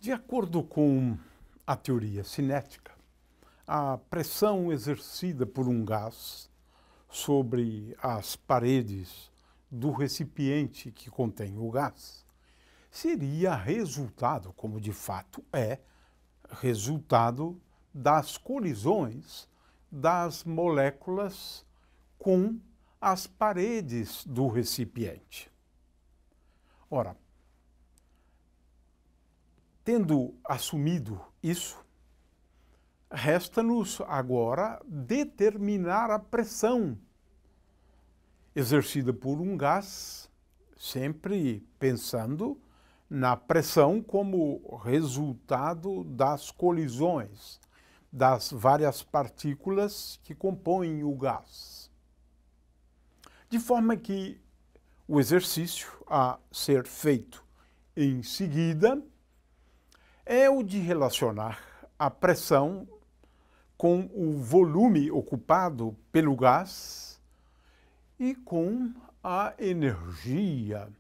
De acordo com a teoria cinética, a pressão exercida por um gás sobre as paredes do recipiente que contém o gás seria resultado, como de fato é, resultado das colisões das moléculas com as paredes do recipiente. Ora, tendo assumido isso, resta-nos agora determinar a pressão exercida por um gás, sempre pensando na pressão como resultado das colisões das várias partículas que compõem o gás. De forma que o exercício a ser feito em seguida é o de relacionar a pressão com o volume ocupado pelo gás e com a energia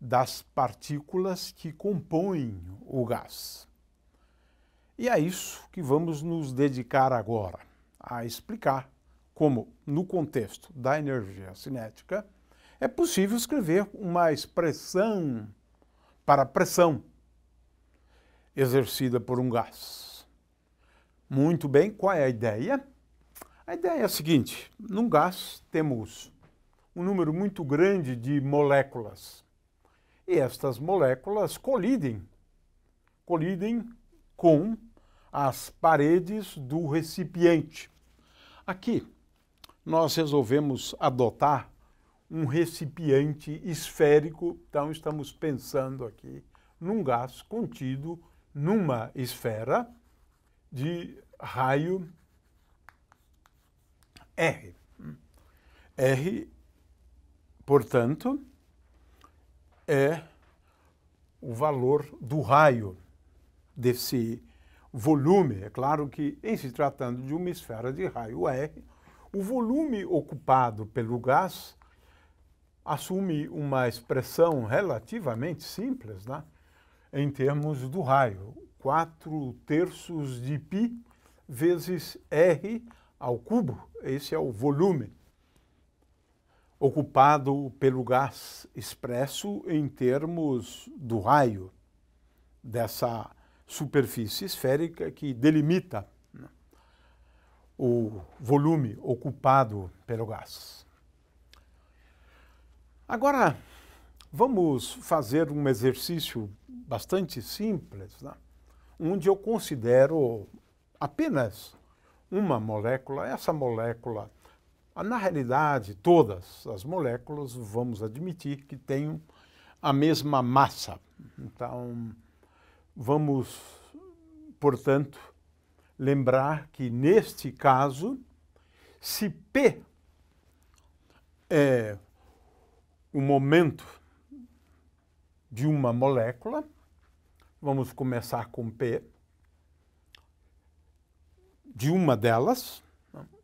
das partículas que compõem o gás. E é isso que vamos nos dedicar agora, a explicar como, no contexto da energia cinética, é possível escrever uma expressão para a pressão exercida por um gás. Muito bem, qual é a ideia? A ideia é a seguinte: num gás temos um número muito grande de moléculas e estas moléculas colidem com as paredes do recipiente. Aqui nós resolvemos adotar um recipiente esférico, então estamos pensando aqui num gás contido numa esfera de raio R. R, portanto, é o valor do raio desse volume. É claro que, em se tratando de uma esfera de raio R, o volume ocupado pelo gás assume uma expressão relativamente simples, né? Em termos do raio, 4/3 de π vezes R ao cubo. Esse é o volume ocupado pelo gás, expresso em termos do raio dessa superfície esférica que delimita, né, o volume ocupado pelo gás. Agora, vamos fazer um exercício bastante simples, né, onde eu considero apenas uma molécula. Essa molécula, na realidade, todas as moléculas, vamos admitir que tenham a mesma massa. Então, vamos, portanto, lembrar que, neste caso, se P é o momento de uma molécula, vamos começar com P, de uma delas,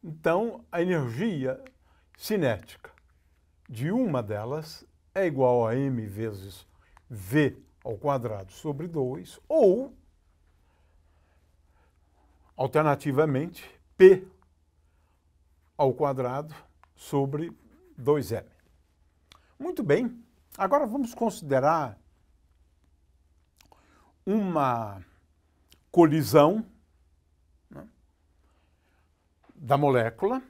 então a energia cinética de uma delas é igual a m vezes v ao quadrado sobre 2, ou, alternativamente, P ao quadrado sobre 2m. Muito bem, agora vamos considerar uma colisão, né, da molécula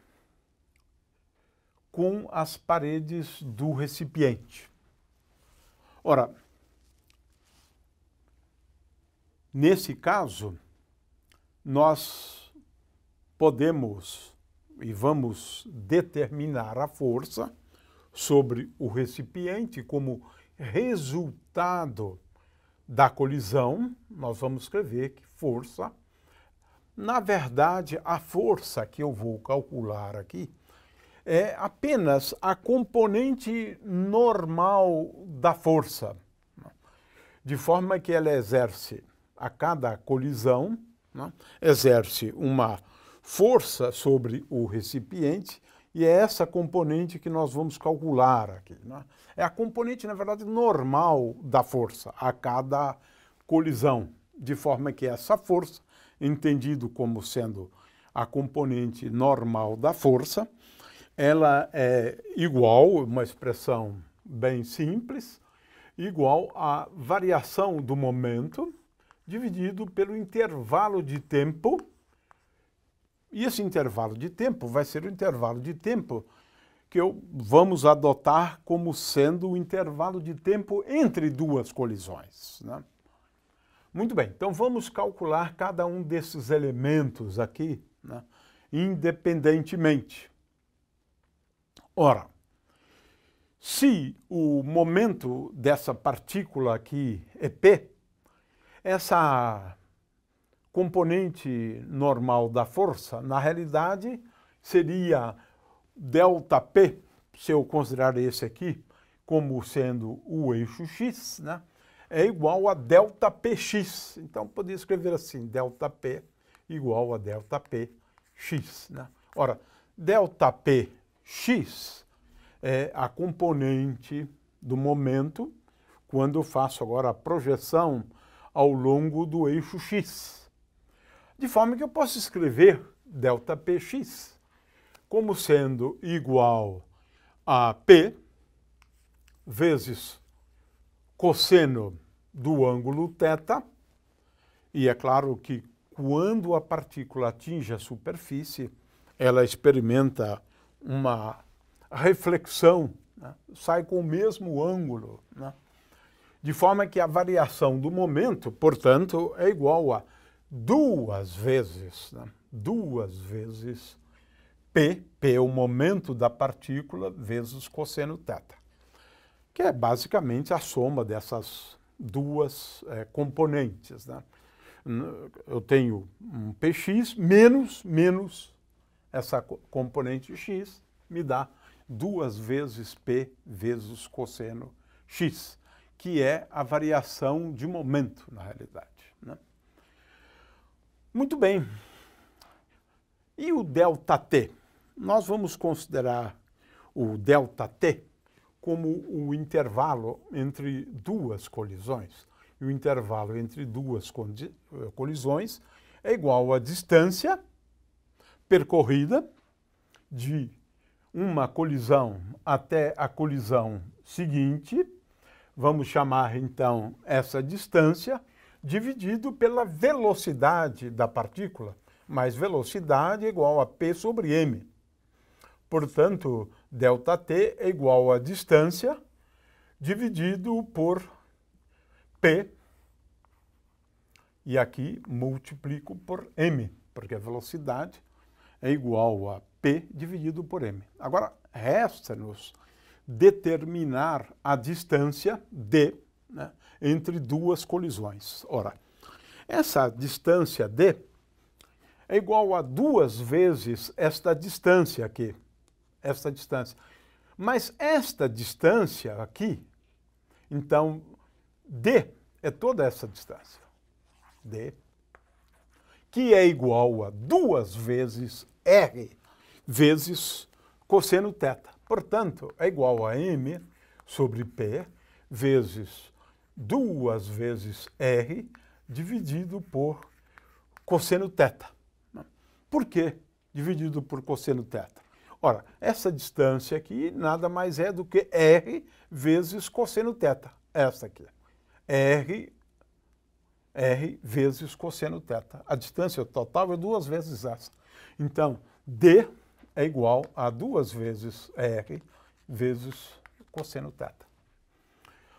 com as paredes do recipiente. Ora, nesse caso, nós podemos e vamos determinar a força sobre o recipiente como resultado da colisão. Nós vamos escrever que força, na verdade, a força que eu vou calcular aqui é apenas a componente normal da força, de forma que ela exerce, a cada colisão, né, exerce uma força sobre o recipiente, e é essa componente que nós vamos calcular aqui, né? É a componente, na verdade, normal da força a cada colisão, de forma que essa força, entendido como sendo a componente normal da força, ela é igual, uma expressão bem simples, igual à variação do momento dividido pelo intervalo de tempo. E esse intervalo de tempo vai ser o intervalo de tempo que vamos adotar como sendo o intervalo de tempo entre duas colisões, né? Muito bem, então vamos calcular cada um desses elementos aqui, né, independentemente. Ora, se o momento dessa partícula aqui é P, essa componente normal da força, na realidade, seria ΔP, se eu considerar esse aqui como sendo o eixo x, né, é igual a ΔPx. Então, poderia escrever assim, ΔP igual a ΔPx, né? Ora, ΔPx é a componente do momento quando eu faço agora a projeção ao longo do eixo x. De forma que eu posso escrever ΔPx como sendo igual a P vezes cosseno do ângulo θ, e é claro que quando a partícula atinge a superfície, ela experimenta uma reflexão, né? Sai com o mesmo ângulo, né? De forma que a variação do momento, portanto, é igual a duas vezes P é o momento da partícula, vezes cosseno θ, que é basicamente a soma dessas duas componentes, né? Eu tenho um Px menos essa componente x, me dá duas vezes P vezes cosseno x, que é a variação de momento, na realidade, né? Muito bem. E o ΔT? Nós vamos considerar o ΔT como o intervalo entre duas colisões. E o intervalo entre duas colisões é igual à distância percorrida de uma colisão até a colisão seguinte. Vamos chamar, então, essa distância dividido pela velocidade da partícula, mais velocidade é igual a P sobre m. Portanto, ΔT é igual a distância dividido por P, e aqui multiplico por m, porque a velocidade é igual a P dividido por m. Agora, resta-nos determinar a distância D, né, entre duas colisões. Ora, essa distância D é igual a duas vezes esta distância aqui, esta distância. Mas esta distância aqui, então, D é toda essa distância, D, que é igual a duas vezes R vezes cosseno θ. Portanto, é igual a m sobre P vezes duas vezes R dividido por cosseno θ. Por que dividido por cosseno θ? Ora, essa distância aqui nada mais é do que R vezes cosseno θ. Essa aqui. R vezes cosseno θ. A distância total é duas vezes essa. Então, D é igual a duas vezes R vezes cosseno θ.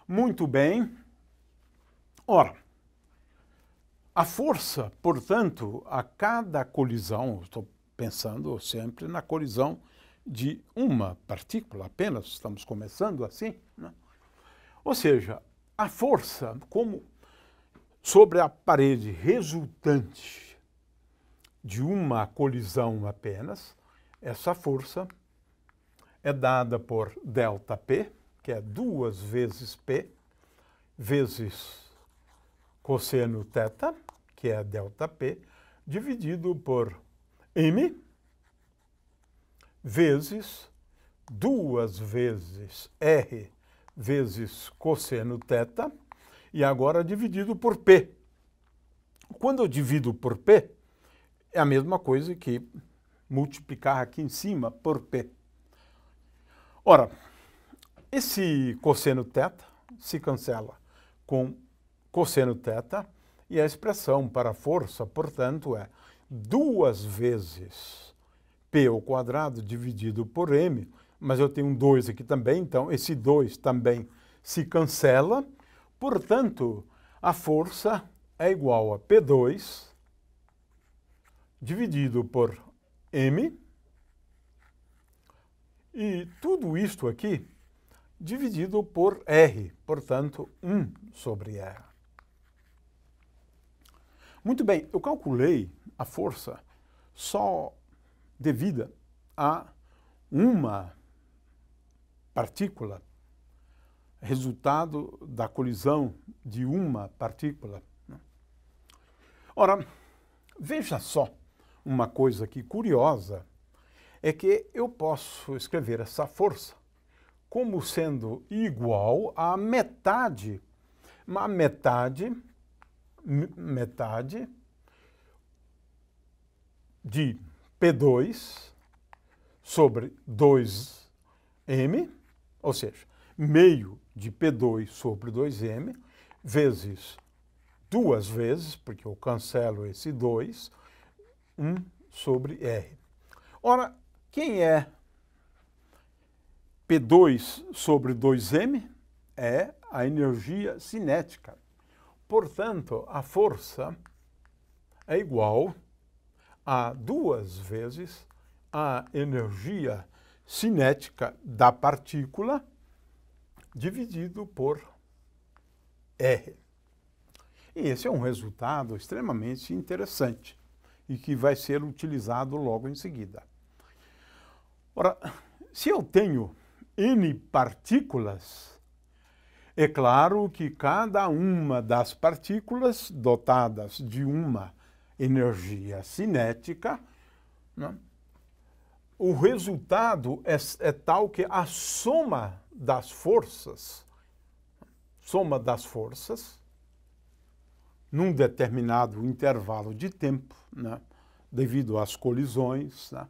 Muito bem. Ora, a força, portanto, a cada colisão, estou pensando sempre na colisão de uma partícula apenas, estamos começando assim, né? Ou seja, a força como sobre a parede resultante de uma colisão apenas, essa força é dada por ΔP, que é duas vezes P, vezes cosseno θ, que é ΔP, dividido por m, vezes duas vezes R vezes cosseno θ, e agora dividido por P. Quando eu divido por P, é a mesma coisa que multiplicar aqui em cima por P. Ora, esse cosseno θ se cancela com cosseno θ e a expressão para a força, portanto, é 2 vezes P ao quadrado dividido por M, mas eu tenho um 2 aqui também, então esse 2 também se cancela, portanto, a força é igual a P2 dividido por M, e tudo isto aqui dividido por R, portanto, 1 sobre R. Muito bem, eu calculei a força só devida a uma partícula, resultado da colisão de uma partícula. Ora, veja só uma coisa aqui curiosa, é que eu posso escrever essa força como sendo igual à metade de P2 sobre 2M, ou seja, meio de P2 sobre 2M, vezes 2 vezes, porque eu cancelo esse 2, 1 sobre R. Ora, quem é P2 sobre 2M? É a energia cinética. Portanto, a força é igual a 2 vezes a energia cinética da partícula dividido por R. E esse é um resultado extremamente interessante e que vai ser utilizado logo em seguida. Ora, se eu tenho N partículas, é claro que cada uma das partículas dotadas de uma energia cinética, né, o resultado é tal que a soma das forças, num determinado intervalo de tempo, né, devido às colisões, né,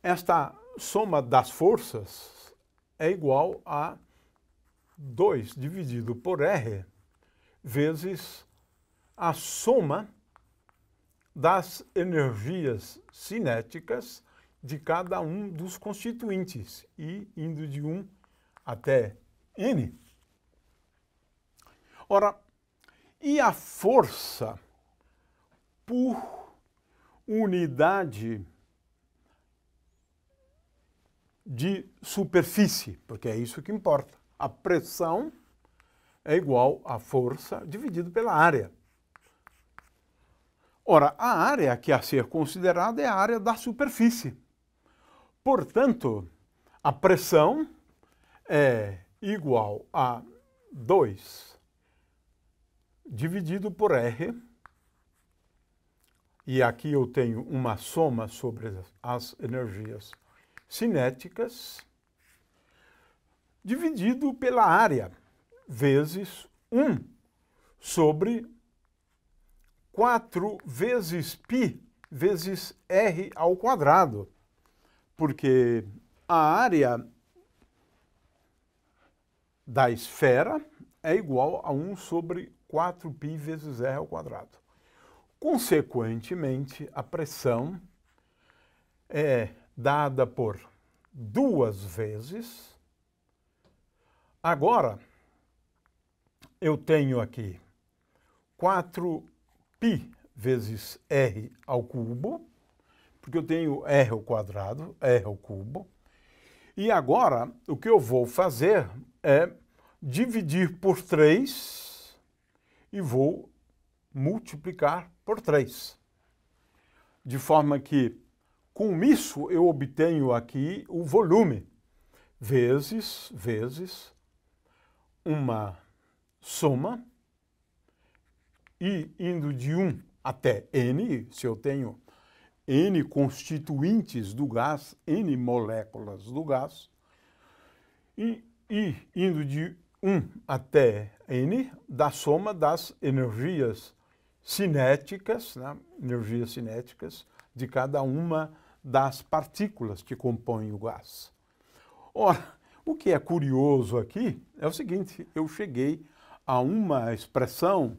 esta soma das forças é igual a 2 dividido por R vezes a soma das energias cinéticas de cada um dos constituintes, e indo de 1 até N. Ora, e a força por unidade de superfície, porque é isso que importa. A pressão é igual à força dividido pela área. Ora, a área que a ser considerada é a área da superfície. Portanto, a pressão é igual a 2 dividido por R, e aqui eu tenho uma soma sobre as energias cinéticas, dividido pela área, vezes 1 sobre 4 vezes π vezes R ao quadrado, porque a área da esfera é igual a 1 sobre 4π vezes R ao quadrado. Consequentemente, a pressão é dada por 2 vezes. Agora, eu tenho aqui 4π vezes R ao cubo, porque eu tenho R ao quadrado, R ao cubo. E agora, o que eu vou fazer é dividir por 3 e vou multiplicar por 3. De forma que, com isso, eu obtenho aqui o volume, vezes uma soma, e indo de 1 até N, se eu tenho N constituintes do gás, N moléculas do gás, e indo de 1 até n da soma das energias cinéticas, né? Energias cinéticas de cada uma das partículas que compõem o gás. Ora, o que é curioso aqui é o seguinte, eu cheguei a uma expressão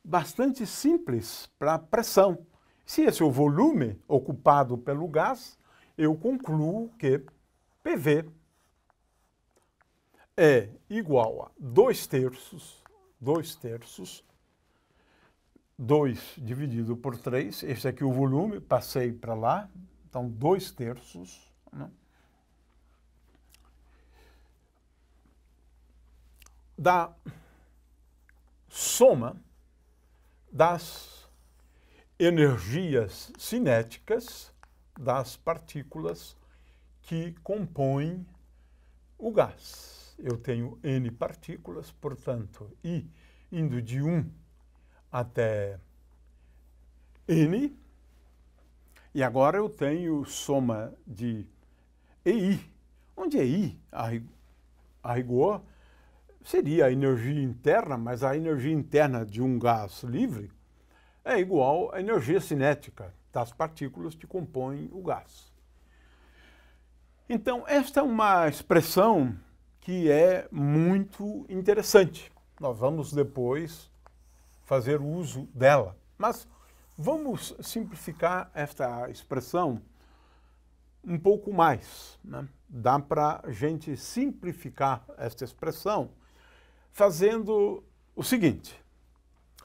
bastante simples para pressão. Se esse é o volume ocupado pelo gás, eu concluo que PV é igual a 2/3, 2 dividido por 3, esse aqui é o volume, passei para lá, então 2/3, né? Da soma das energias cinéticas das partículas que compõem o gás. Eu tenho N partículas, portanto, I indo de 1 até N, e agora eu tenho soma de EI. Onde é I? A rigor, seria a energia interna, mas a energia interna de um gás livre é igual à energia cinética das partículas que compõem o gás. Então, esta é uma expressão que é muito interessante. Nós vamos depois fazer uso dela. Mas vamos simplificar esta expressão um pouco mais, né? Dá para a gente simplificar esta expressão fazendo o seguinte.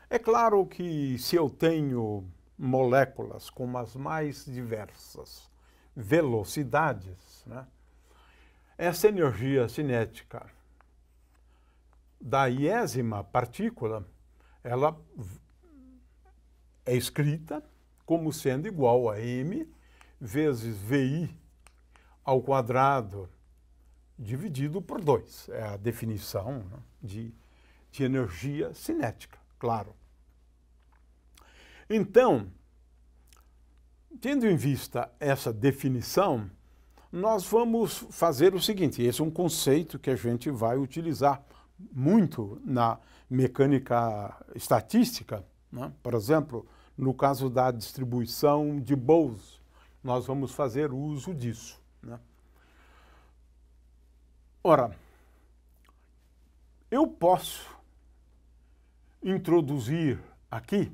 É claro que se eu tenho moléculas com as mais diversas velocidades, né, essa energia cinética da iésima partícula, ela é escrita como sendo igual a m vezes VI ao quadrado dividido por 2. É a definição, né, de energia cinética, claro. Então, tendo em vista essa definição, nós vamos fazer o seguinte, esse é um conceito que a gente vai utilizar muito na mecânica estatística, né? Por exemplo, no caso da distribuição de Bose, nós vamos fazer uso disso, né? Ora, eu posso introduzir aqui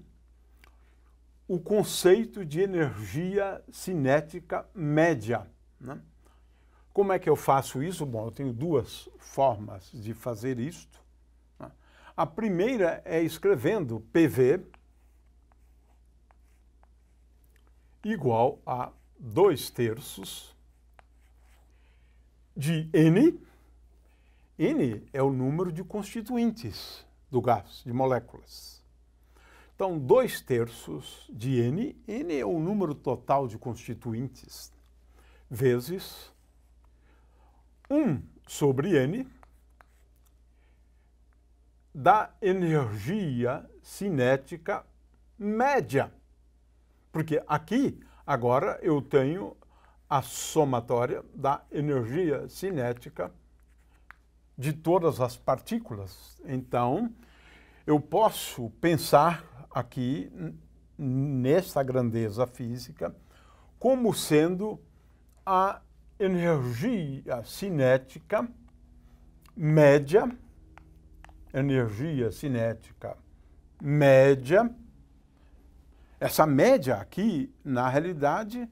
o conceito de energia cinética média, né? Como é que eu faço isso? Bom, eu tenho duas formas de fazer isto, né? A primeira é escrevendo PV igual a 2/3 de N. N é o número de constituintes do gás, de moléculas. Então, 2/3 de N, N é o número total de constituintes, vezes 1 sobre N da energia cinética média. Porque aqui, agora, eu tenho a somatória da energia cinética de todas as partículas. Então, eu posso pensar aqui, nesta grandeza física, como sendo a energia cinética média, essa média aqui, na realidade,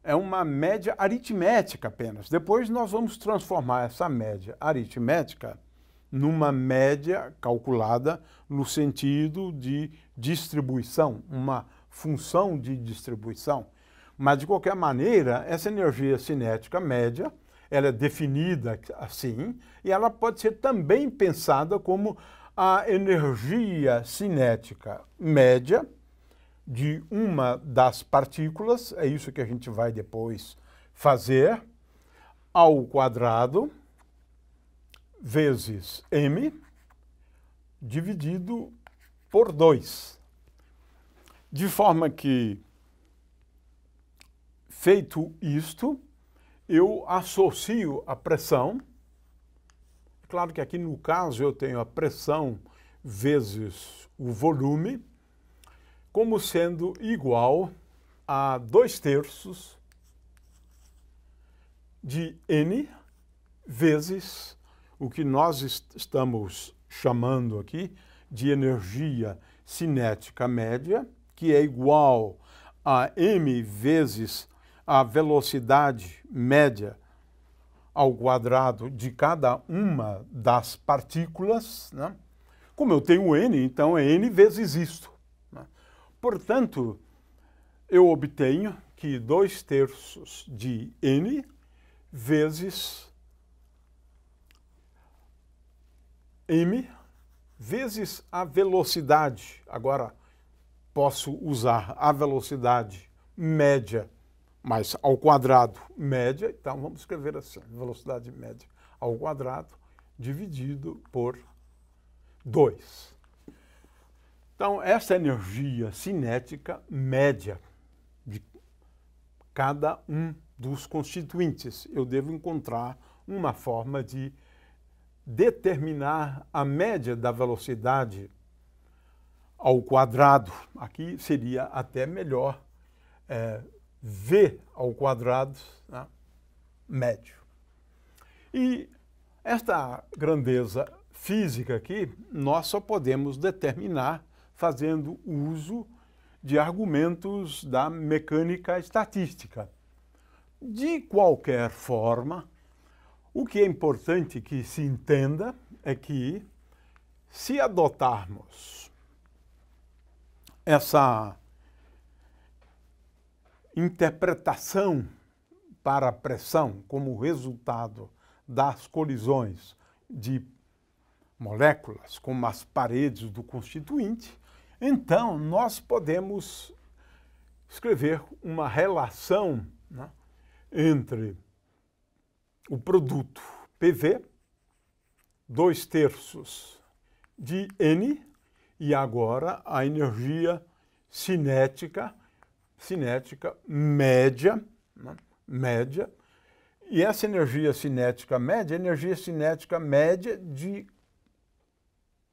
é uma média aritmética apenas. Depois nós vamos transformar essa média aritmética numa média calculada no sentido de distribuição, uma função de distribuição. Mas, de qualquer maneira, essa energia cinética média, ela é definida assim, e ela pode ser também pensada como a energia cinética média de uma das partículas, é isso que a gente vai depois fazer, ao quadrado, vezes m, dividido por 2. De forma que, feito isto, eu associo a pressão. Claro que aqui no caso eu tenho a pressão vezes o volume como sendo igual a 2/3 de N vezes o que nós estamos chamando aqui de energia cinética média, que é igual a m vezes a velocidade média ao quadrado de cada uma das partículas, né? Como eu tenho n, então é n vezes isto, né? Portanto, eu obtenho que 2/3 de n vezes m vezes a velocidade. Agora, posso usar a velocidade média, mas ao quadrado média, então vamos escrever assim, velocidade média ao quadrado dividido por 2. Então, essa energia cinética média de cada um dos constituintes. Eu devo encontrar uma forma de determinar a média da velocidade ao quadrado. Aqui seria até melhor v ao quadrado, né, médio. E esta grandeza física aqui, nós só podemos determinar fazendo uso de argumentos da mecânica estatística. De qualquer forma, o que é importante que se entenda é que, se adotarmos essa interpretação para a pressão como resultado das colisões de moléculas com as paredes do constituinte, então nós podemos escrever uma relação, né, entre o produto PV, 2/3 de N, e agora a energia cinética média, né, média, e essa energia cinética média é a energia cinética média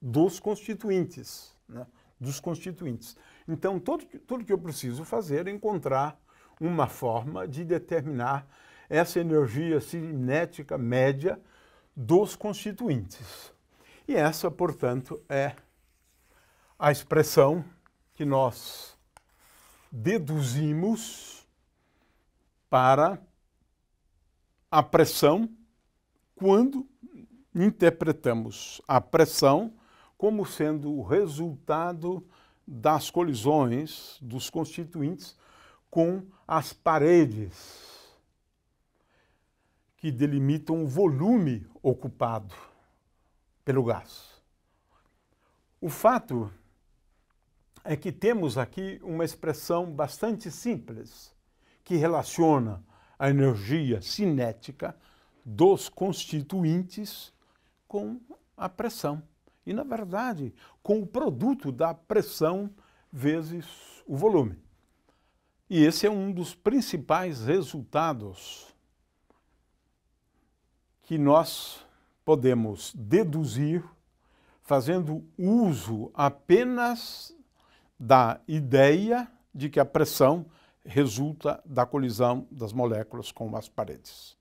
dos constituintes, né, dos constituintes. Então, tudo que eu preciso fazer é encontrar uma forma de determinar essa energia cinética média dos constituintes. E essa, portanto, é a expressão que nós deduzimos para a pressão quando interpretamos a pressão como sendo o resultado das colisões dos constituintes com as paredes que delimitam o volume ocupado pelo gás. O fato é que temos aqui uma expressão bastante simples que relaciona a energia cinética dos constituintes com a pressão. E, na verdade, com o produto da pressão vezes o volume. E esse é um dos principais resultados que nós podemos deduzir fazendo uso apenas da ideia de que a pressão resulta da colisão das moléculas com as paredes.